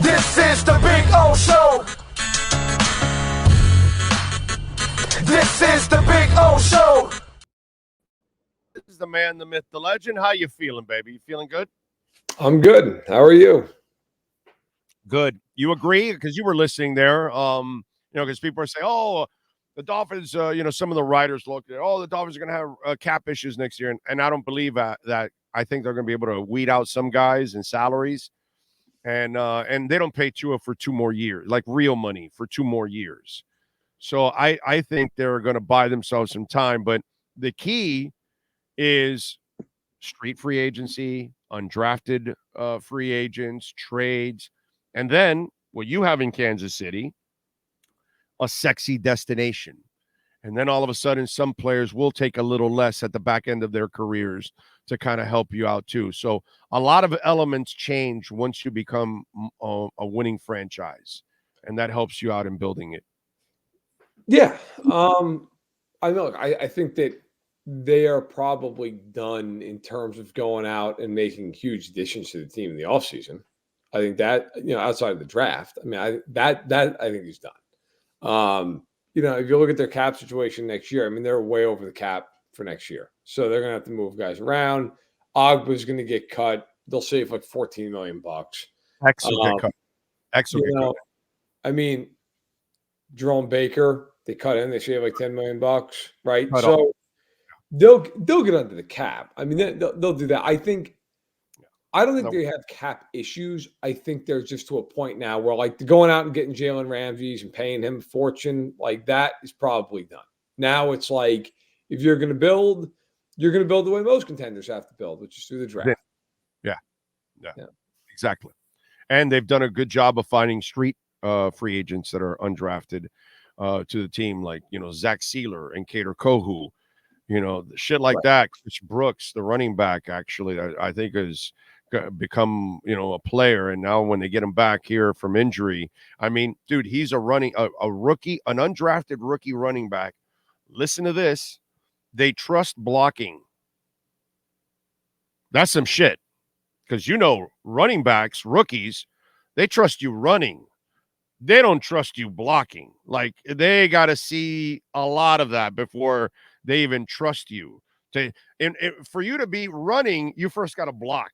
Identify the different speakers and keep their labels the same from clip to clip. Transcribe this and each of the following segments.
Speaker 1: This is the Big O Show. This is the Big O Show.
Speaker 2: This is the man, the myth, the legend. How you feeling, baby? You feeling good?
Speaker 3: I'm good. How are you?
Speaker 2: Good. You agree? Because you were listening there. Because people are saying, "Oh, the Dolphins." Some of the writers look at, "Oh, the Dolphins are going to have cap issues next year," and I don't believe that. I think they're going to be able to weed out some guys and salaries, and they don't pay Tua for 2 more years, like real money for 2 more years. So I think they're going to buy themselves some time. But the key is street free agency, undrafted free agents, trades, and then what you have in Kansas City, a sexy destination. And then all of a sudden, some players will take a little less at the back end of their careers to kind of help you out too. So a lot of elements change once you become a winning franchise, and that helps you out in building it.
Speaker 3: Yeah. I think that they are probably done in terms of going out and making huge additions to the team in the offseason. I think that, outside of the draft, I mean, I think he's done. If you look at their cap situation next year, I mean, they're way over the cap for next year. So they're going to have to move guys around. Ogba's going to get cut. They'll save like $14 million.
Speaker 2: X will get cut. X will get cut.
Speaker 3: I mean, Jerome Baker, they cut in. They save like $10 million, right?
Speaker 2: Cut
Speaker 3: so
Speaker 2: off.
Speaker 3: they'll get under the cap. I mean, they'll do that. I don't think they have cap issues. I think they're just to a point now where like going out and getting Jalen Ramsey and paying him a fortune, like that is probably done. Now it's like if you're going to build, you're going to build the way most contenders have to build, which is through the draft.
Speaker 2: Yeah, exactly. And they've done a good job of finding street free agents that are undrafted to the team, like Zach Sealer and Kader Kohu, shit like that. Chris Brooks, the running back, actually, I think has become a player. And now when they get him back here from injury, I mean, dude, he's a rookie, an undrafted rookie running back. Listen to this. They trust blocking. That's some shit. Because running backs, rookies, they trust you running. They don't trust you blocking. Like, they got to see a lot of that before they even trust you. For you to be running, you first got to block.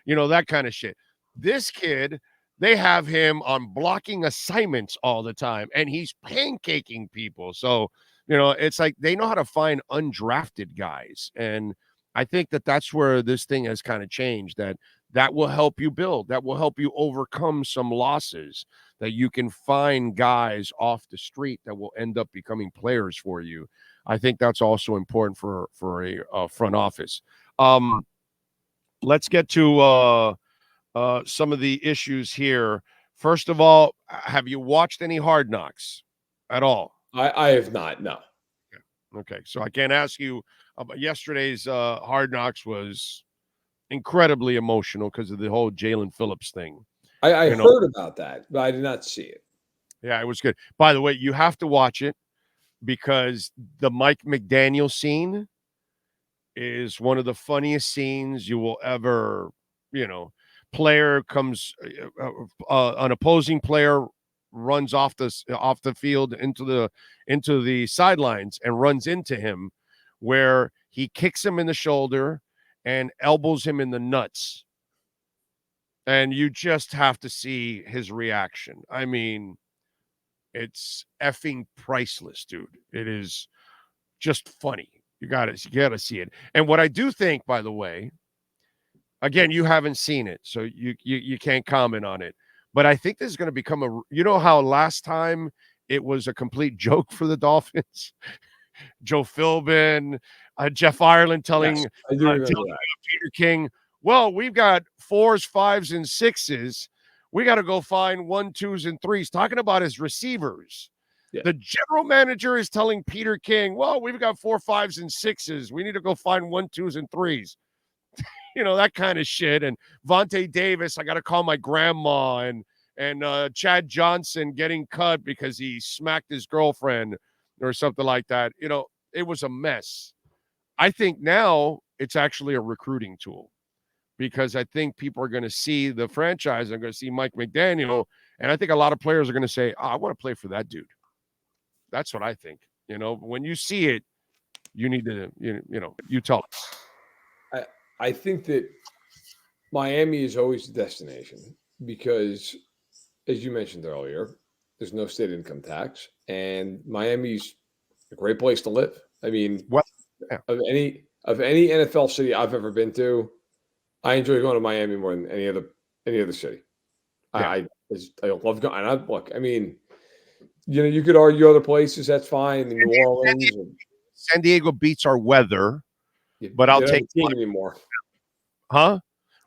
Speaker 2: That kind of shit. This kid, they have him on blocking assignments all the time, and he's pancaking people. So, it's like they know how to find undrafted guys. And I think that's where this thing has kind of changed, that will help you build, that will help you overcome some losses, that you can find guys off the street that will end up becoming players for you. I think that's also important for a front office. Let's get to some of the issues here. First of all, have you watched any Hard Knocks at all?
Speaker 3: I have not, no.
Speaker 2: Okay, so I can't ask you about yesterday's Hard Knocks was incredibly emotional because of the whole Jalen Phillips thing.
Speaker 3: I heard about that, but I did not see it.
Speaker 2: Yeah, it was good. By the way, you have to watch it because the Mike McDaniel scene is one of the funniest scenes you will ever, player comes, an opposing player runs off the field into the sidelines and runs into him, where he kicks him in the shoulder and elbows him in the nuts. And you just have to see his reaction. I mean, it's effing priceless, dude. It is just funny. You gotta see it. And what I do think, by the way, again, you haven't seen it, so you can't comment on it. But I think this is going to become how last time it was a complete joke for the Dolphins? Joe Philbin, Jeff Ireland telling Peter King, well, we've got 4s, 5s, and 6s. We got to go find 1, 2s, and 3s, talking about his receivers. Yeah. The general manager is telling Peter King, well, we've got 4, 5s, and 6s. We need to go find 1, 2s, and 3s. That kind of shit. And Vontae Davis, I got to call my grandma. And Chad Johnson getting cut because he smacked his girlfriend or something like that. It was a mess. I think now it's actually a recruiting tool. because I think people are going to see the franchise. They're going to see Mike McDaniel, and I think a lot of players are going to say, "Oh, I want to play for that dude." That's what I think. When you see it, you need to, you tell us.
Speaker 3: I think that Miami is always the destination because, as you mentioned earlier, there's no state income tax, and Miami's a great place to live. I mean,
Speaker 2: Yeah.
Speaker 3: of any NFL city I've ever been to, I enjoy going to Miami more than any other city.
Speaker 2: Yeah.
Speaker 3: I love going. And look, I mean, you could argue other places. That's fine. In New Orleans,
Speaker 2: San Diego beats our weather, but I'll take
Speaker 3: a team anymore.
Speaker 2: Huh?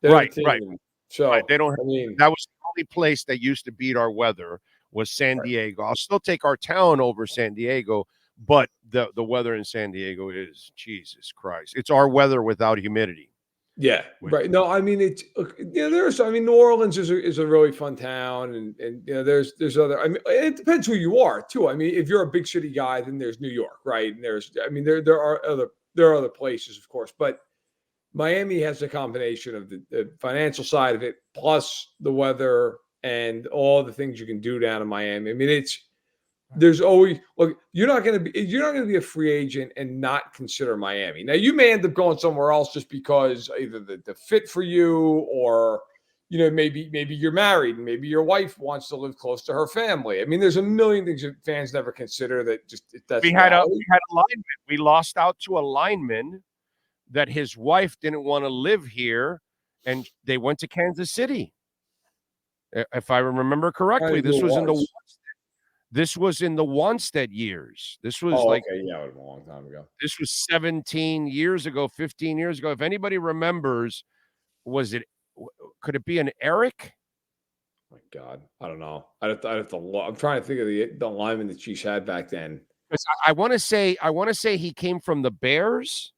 Speaker 3: Right.
Speaker 2: Anymore.
Speaker 3: So
Speaker 2: they don't.
Speaker 3: I mean,
Speaker 2: that was the only place that used to beat our weather was San Diego. I'll still take our town over San Diego, but the weather in San Diego is Jesus Christ. It's our weather without humidity.
Speaker 3: Yeah, right. No, I mean New Orleans is a really fun town, and there's other. I mean, it depends who you are too. I mean, if you're a big city guy, then there's New York, right? And there are other places, of course, but Miami has a combination of the financial side of it, plus the weather and all the things you can do down in Miami. I mean, there's always you're not going to be a free agent and not consider Miami. Now you may end up going somewhere else just because either the fit for you or maybe you're married and maybe your wife wants to live close to her family. I mean, there's a million things that fans never consider that that's
Speaker 2: we had a lineman. We lost out to a lineman that his wife didn't want to live here, and they went to Kansas City. If I remember correctly, this was in the Wanstead years. This was
Speaker 3: it was a long time ago.
Speaker 2: This was 17 years ago, 15 years ago. If anybody remembers, could it be an Eric?
Speaker 3: Oh my God, I don't know. I'd have to look. I'm trying to think of the lineman the Chiefs had back then.
Speaker 2: I want to say he came from the Bears,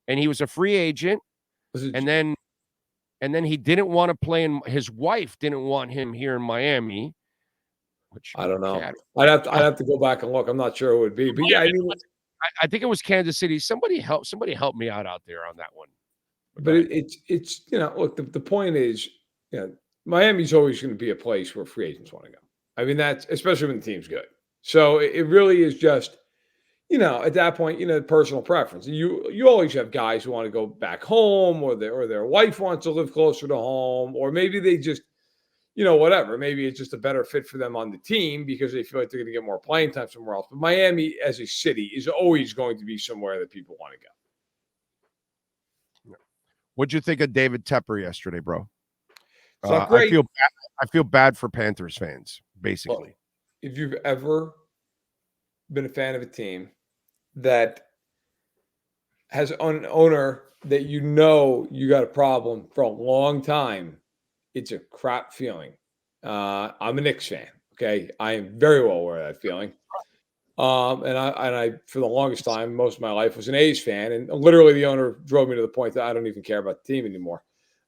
Speaker 2: and he was a free agent, and then he didn't want to play his wife didn't want him here in Miami.
Speaker 3: I don't know. I'd have to go back and look. I'm not sure who it would be, but yeah,
Speaker 2: I think it was Kansas City. Somebody help me out there on that one.
Speaker 3: But it's look, the point is, Miami's always going to be a place where free agents want to go. I mean, that's especially when the team's good. So it really is just, at that point, personal preference. You always have guys who want to go back home, or their wife wants to live closer to home, or maybe they just, whatever. Maybe it's just a better fit for them on the team because they feel like they're going to get more playing time somewhere else. But Miami as a city is always going to be somewhere that people want to go.
Speaker 2: What'd you think of David Tepper yesterday, bro?
Speaker 3: Not great.
Speaker 2: I feel bad for Panthers fans, basically.
Speaker 3: Well, if you've ever been a fan of a team that has an owner that you got a problem for a long time, it's a crap feeling. I'm a Knicks fan. Okay, I am very well aware of that feeling. And I for the longest time, most of my life, was an A's fan, and literally the owner drove me to the point that I don't even care about the team anymore.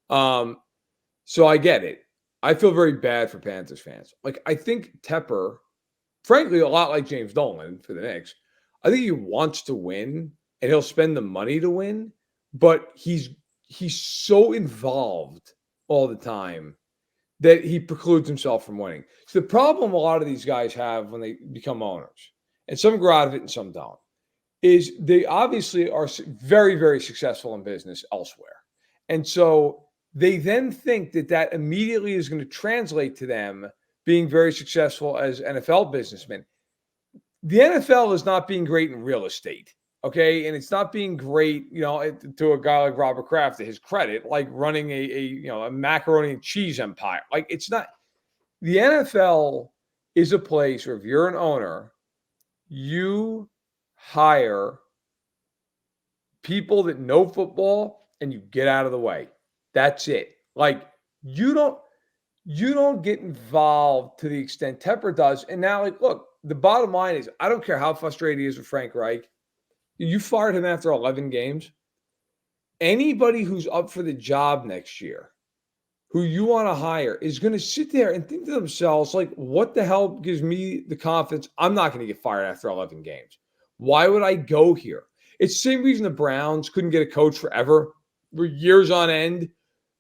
Speaker 3: So I get it. I feel very bad for Panthers fans. Like, I think Tepper, frankly, a lot like James Dolan for the Knicks, I think he wants to win and he'll spend the money to win, but he's so involved all the time that he precludes himself from winning. So the problem a lot of these guys have when they become owners, and some grow out of it and some don't, is they obviously are very, very successful in business elsewhere. And so they then think that immediately is going to translate to them being very successful as NFL businessmen. The NFL is not being great in real estate. Okay. And it's not being great, to a guy like Robert Kraft, to his credit, like running a macaroni and cheese empire. Like, it's not. The NFL is a place where if you're an owner, you hire people that know football and you get out of the way. That's it. Like, you don't get involved to the extent Tepper does. And now, look, the bottom line is, I don't care how frustrated he is with Frank Reich. You fired him after 11 games. Anybody who's up for the job next year, who you want to hire, is going to sit there and think to themselves, like, what the hell gives me the confidence I'm not going to get fired after 11 games? Why would I go here? It's the same reason the Browns couldn't get a coach forever, for years on end,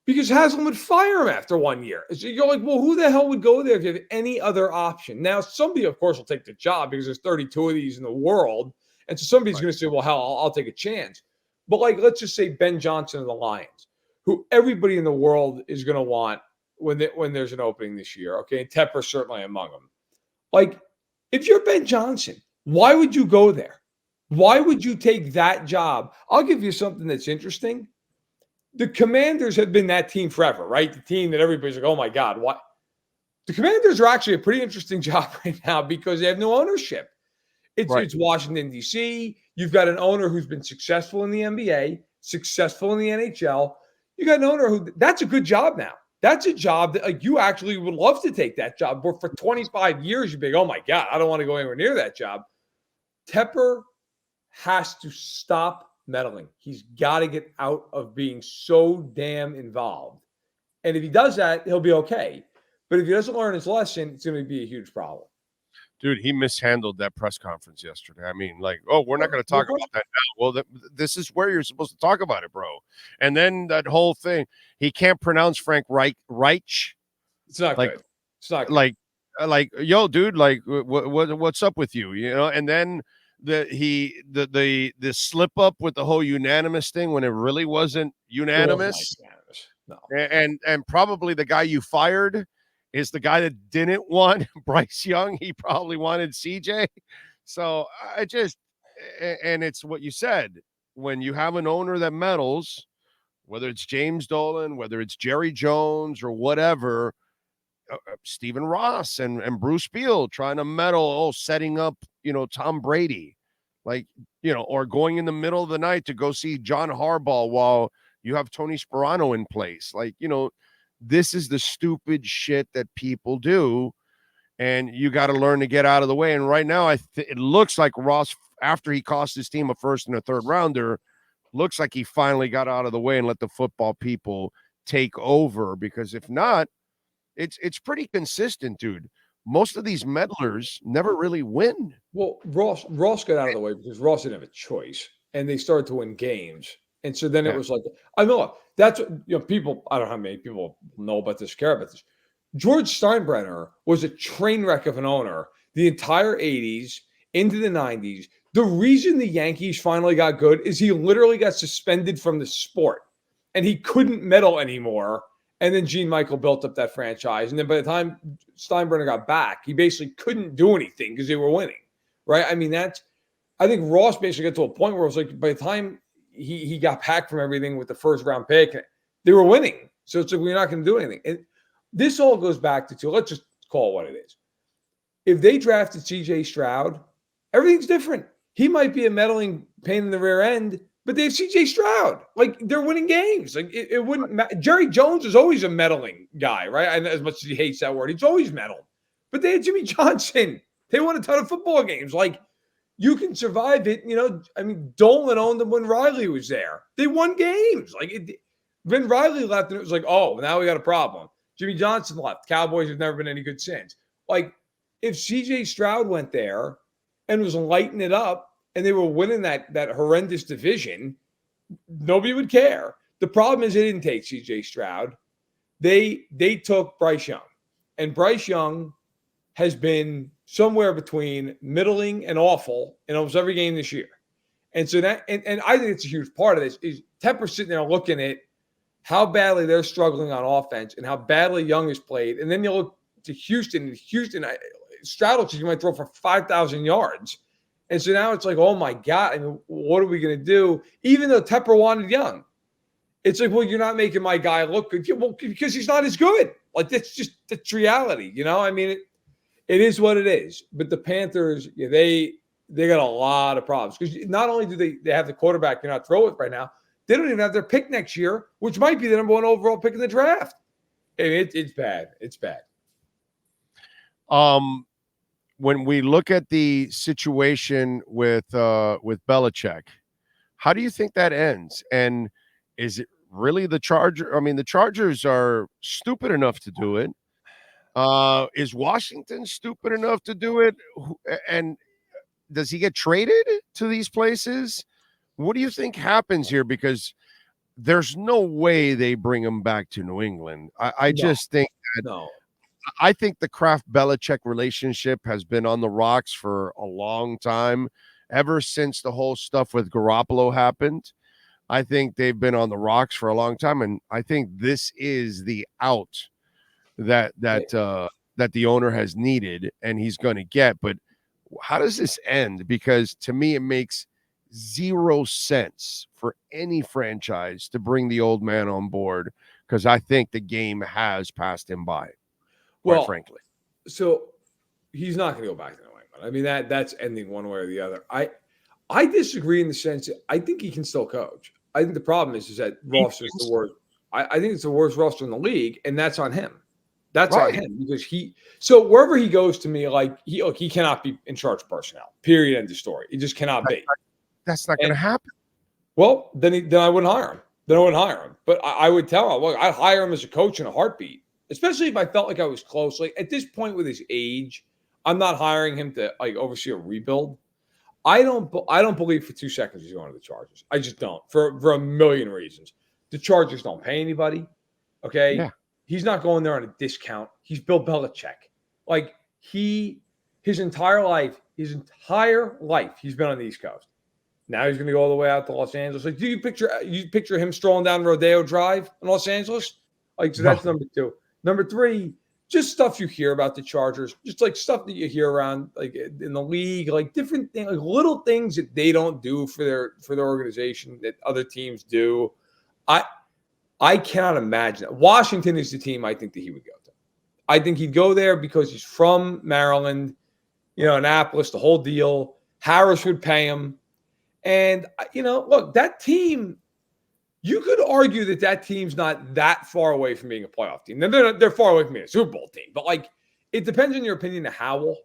Speaker 3: Because Haslam would fire him after 1 year. So you're like, well, who the hell would go there if you have any other option? Now, somebody, of course, will take the job because there's 32 of these in the world. And so somebody's going to say, well, hell, I'll take a chance. But like, let's just say Ben Johnson of the Lions, who everybody in the world is going to want when there's an opening this year. Okay. And Tepper's certainly among them. Like, if you're Ben Johnson, why would you go there? Why would you take that job? I'll give you something that's interesting. The Commanders have been that team forever, right? The team that everybody's like, oh my God, what? The Commanders are actually a pretty interesting job right now because they have no ownership. It's Washington, D.C. You've got an owner who's been successful in the NBA, successful in the NHL. You got an owner who, that's a good job now. That's a job that like, you actually would love to take that job. But for 25 years, you'd be like, oh my God, I don't want to go anywhere near that job. Tepper has to stop meddling. He's got to get out of being so damn involved. And if he does that, he'll be okay. But if he doesn't learn his lesson, it's going to be a huge problem.
Speaker 2: Dude, he mishandled that press conference yesterday. I mean, like, oh, we're not going to talk about that now. Well, this is where you're supposed to talk about it, bro. And then that whole thing, he can't pronounce Frank Reich.
Speaker 3: It's not
Speaker 2: like,
Speaker 3: good. It's not good.
Speaker 2: Like, yo, dude, like, what's up with you? You know, and then the slip up with the whole unanimous thing when it really wasn't unanimous.
Speaker 3: No.
Speaker 2: And probably the guy you fired is the guy that didn't want Bryce Young. He probably wanted CJ. So and it's what you said. When you have an owner that meddles, whether it's James Dolan, whether it's Jerry Jones or whatever, Stephen Ross and Bruce Beal trying to meddle, setting up, Tom Brady, like, or going in the middle of the night to go see John Harbaugh while you have Tony Sperano in place. Like, this is the stupid shit that people do, and you got to learn to get out of the way. And right now, it looks like Ross, after he cost his team a first and a third rounder, looks like he finally got out of the way and let the football people take over. Because if not, it's pretty consistent, dude. Most of these meddlers never really win.
Speaker 3: Well, Ross got out of the way because Ross didn't have a choice, and they started to win games. And so then it was like, I know that's what, people, I don't know how many people know about this, care about this. George Steinbrenner was a train wreck of an owner the entire 80s into the 90s. The reason the Yankees finally got good is he literally got suspended from the sport and he couldn't meddle anymore. And then Gene Michael built up that franchise. And then by the time Steinbrenner got back, he basically couldn't do anything because they were winning, right? I mean, I think Ross basically got to a point where it was like, by the time he got back from everything with the first round pick, they were winning. So it's like, we're not going to do anything. And this all goes back to, let's just call it what it is. If they drafted CJ Stroud, everything's different. He might be a meddling pain in the rear end, but they have CJ Stroud. Like, they're winning games. Like, it wouldn't matter. Jerry Jones is always a meddling guy, right? And as much as he hates that word, he's always meddled. But they had Jimmy Johnson. They won a ton of football games. Like, you can survive it. I mean, Dolan owned them when Riley was there. They won games. When Riley left, and it was like, oh, now we got a problem. Jimmy Johnson left. Cowboys have never been any good since. Like, if CJ Stroud went there and was lighting it up and they were winning that horrendous division, nobody would care. The problem is they didn't take CJ Stroud. They took Bryce Young. And Bryce Young has been somewhere between middling and awful in almost every game this year. And so and I think it's a huge part of this is Tepper sitting there looking at how badly they're struggling on offense and how badly Young has played. And then you look to Houston. Stroud looks like he might throw for 5,000 yards. And so now it's like, oh my God, I mean, what are we going to do? Even though Tepper wanted Young. It's like, well, you're not making my guy look good. Well, because he's not as good. Like, that's reality, I mean, it is what it is. But the Panthers, they got a lot of problems. Because not only do they have the quarterback you're not throwing with right now, they don't even have their pick next year, which might be the number one overall pick in the draft. I mean, it's bad. It's bad.
Speaker 2: When we look at the situation with Belichick, how do you think that ends? And is it really the Chargers? I mean, the Chargers are stupid enough to do it. Is Washington stupid enough to do it? And does he get traded to these places? What do you think happens here? Because there's no way they bring him back to New England. I just think that
Speaker 3: No.
Speaker 2: I think the Kraft Belichick relationship has been on the rocks for a long time, ever since the whole stuff with Garoppolo happened. I think they've been on the rocks for a long time, and I think this is the out that the owner has needed and he's going to get. But how does this end? Because to me, it makes zero sense for any franchise to bring the old man on board, because I think the game has passed him by, quite frankly.
Speaker 3: So he's not going to go back to New England. I mean, that's ending one way or the other. I disagree in the sense that I think he can still coach. I think the problem is that roster is the worst. I think it's the worst roster in the league, and that's on him. That's on him, because so wherever he goes, to me, like he cannot be in charge of personnel. Period. End of story. He just cannot be.
Speaker 2: That's not going to happen.
Speaker 3: Well, then I wouldn't hire him. But I would tell him, look, I'd hire him as a coach in a heartbeat, especially if I felt like I was close. Like at this point with his age, I'm not hiring him to like oversee a rebuild. I don't believe for 2 seconds he's going to the Chargers. I just don't, for a million reasons. The Chargers don't pay anybody. Okay.
Speaker 2: Yeah.
Speaker 3: He's not going there on a discount. He's Bill Belichick. Like his entire life, he's been on the East Coast. Now he's going to go all the way out to Los Angeles. Like, do you picture him strolling down Rodeo Drive in Los Angeles? Like, so that's number 2. Number 3, just stuff you hear about the Chargers, just like stuff that you hear around, like in the league, like different things, like little things that they don't do for their organization that other teams do. I cannot imagine that. Washington is the team I think that he would go to. I think he'd go there because he's from Maryland, Annapolis, the whole deal. Harris would pay him. And, look, that team, you could argue that team's not that far away from being a playoff team. They're far away from being a Super Bowl team. But, like, it depends on your opinion of Howell.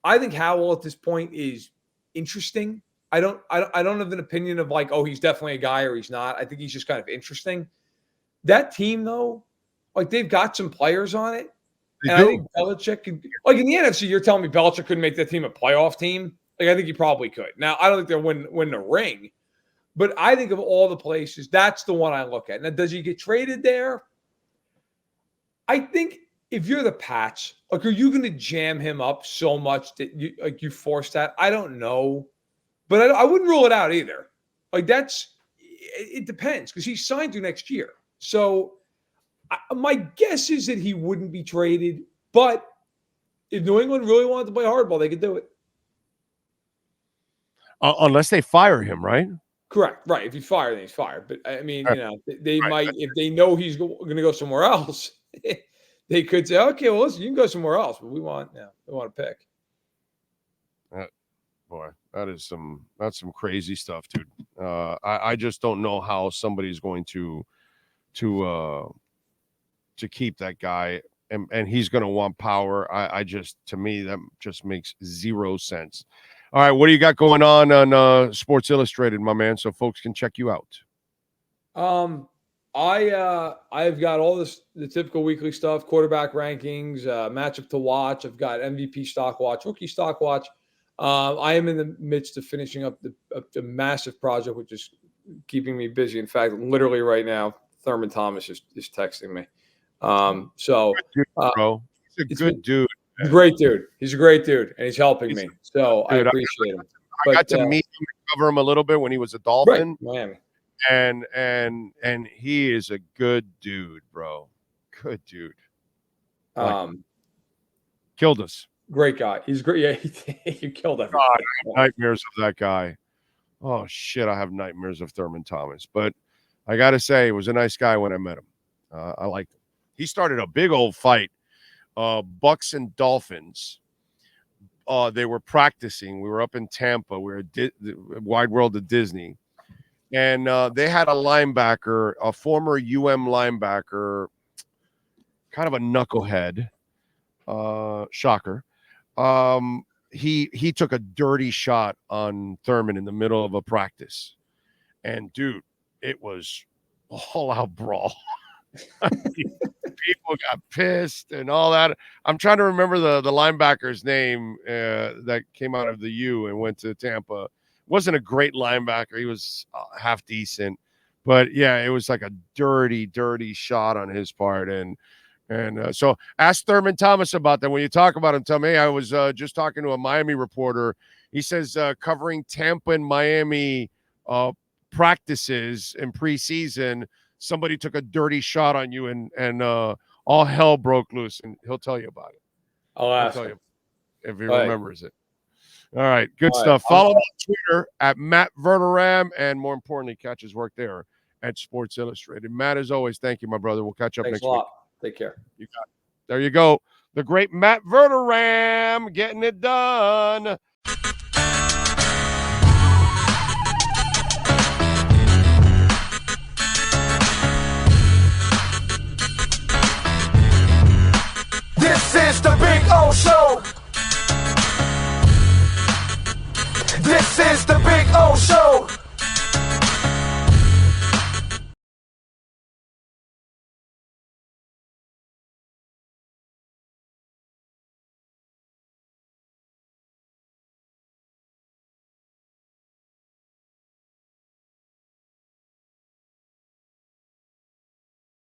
Speaker 3: I think Howell at this point is interesting. I don't have an opinion of, like, oh, he's definitely a guy or he's not. I think he's just kind of interesting. That team, though, like, they've got some players on it. I think Belichick could – like, in the NFC, you're telling me Belichick couldn't make that team a playoff team? Like, I think he probably could. Now, I don't think they'll win the ring, but I think of all the places, that's the one I look at. Now, does he get traded there? I think if you're the Pats, like, are you going to jam him up so much that you force that? I don't know, but I wouldn't rule it out either. Like, it depends, because he's signed through next year. So my guess is that he wouldn't be traded, but if New England really wanted to play hardball, they could do it.
Speaker 2: Unless they fire him, right?
Speaker 3: Correct. Right. If you fire, then he's fired. But I mean, they might, if they know he's going to go somewhere else, they could say, okay, well, listen, you can go somewhere else, but we want to pick.
Speaker 2: Boy, that's some crazy stuff, dude. I just don't know how somebody's going to keep that guy, and he's going to want power. To me, that just makes zero sense. All right, what do you got going on Sports Illustrated, my man, so folks can check you out?
Speaker 3: I've got all the typical weekly stuff, quarterback rankings, matchup to watch. I've got MVP stock watch, rookie stock watch. I am in the midst of finishing up the massive project, which is keeping me busy. In fact, literally right now, Thurman Thomas is texting me. Bro,
Speaker 2: he's a good dude.
Speaker 3: He's a great dude. He's a great dude, and he's helping me. So I appreciate him.
Speaker 2: I got to meet him and cover him a little bit when he was a Dolphin.
Speaker 3: Right,
Speaker 2: Miami. And he is a good dude, bro. Good dude. Killed us.
Speaker 3: Great guy. He's great. Yeah, you killed everyone.
Speaker 2: God, I have nightmares of that guy. Oh shit, I have nightmares of Thurman Thomas. But I gotta say, he was a nice guy when I met him. I liked him. He started a big old fight. Bucks and Dolphins. They were practicing. We were up in Tampa. We were at Wide World of Disney. And they had a linebacker, a former linebacker, kind of a knucklehead. Shocker. He took a dirty shot on Thurman in the middle of a practice. And, dude, it was all-out brawl. People got pissed and all that. I'm trying to remember the linebacker's name that came out of the U and went to Tampa. Wasn't a great linebacker. He was half decent, But yeah, it was like a dirty shot on his part. And so ask Thurman Thomas about that. When you talk about him, tell me. I was just talking to a Miami reporter. He says covering Tampa and Miami practices in preseason, somebody took a dirty shot on you and all hell broke loose, and he'll tell you about it.
Speaker 3: I'll tell
Speaker 2: you if he remembers it. All right, good
Speaker 3: All
Speaker 2: stuff.
Speaker 3: right.
Speaker 2: Follow him on Twitter at Matt Verderame, and more importantly, catch his work there at Sports Illustrated. Matt, as always, thank you, my brother. We'll catch up
Speaker 3: Thanks
Speaker 2: next
Speaker 3: a lot.
Speaker 2: week.
Speaker 3: Take care.
Speaker 2: You got it. There you go. The great Matt Verderame getting it done.
Speaker 1: This is the big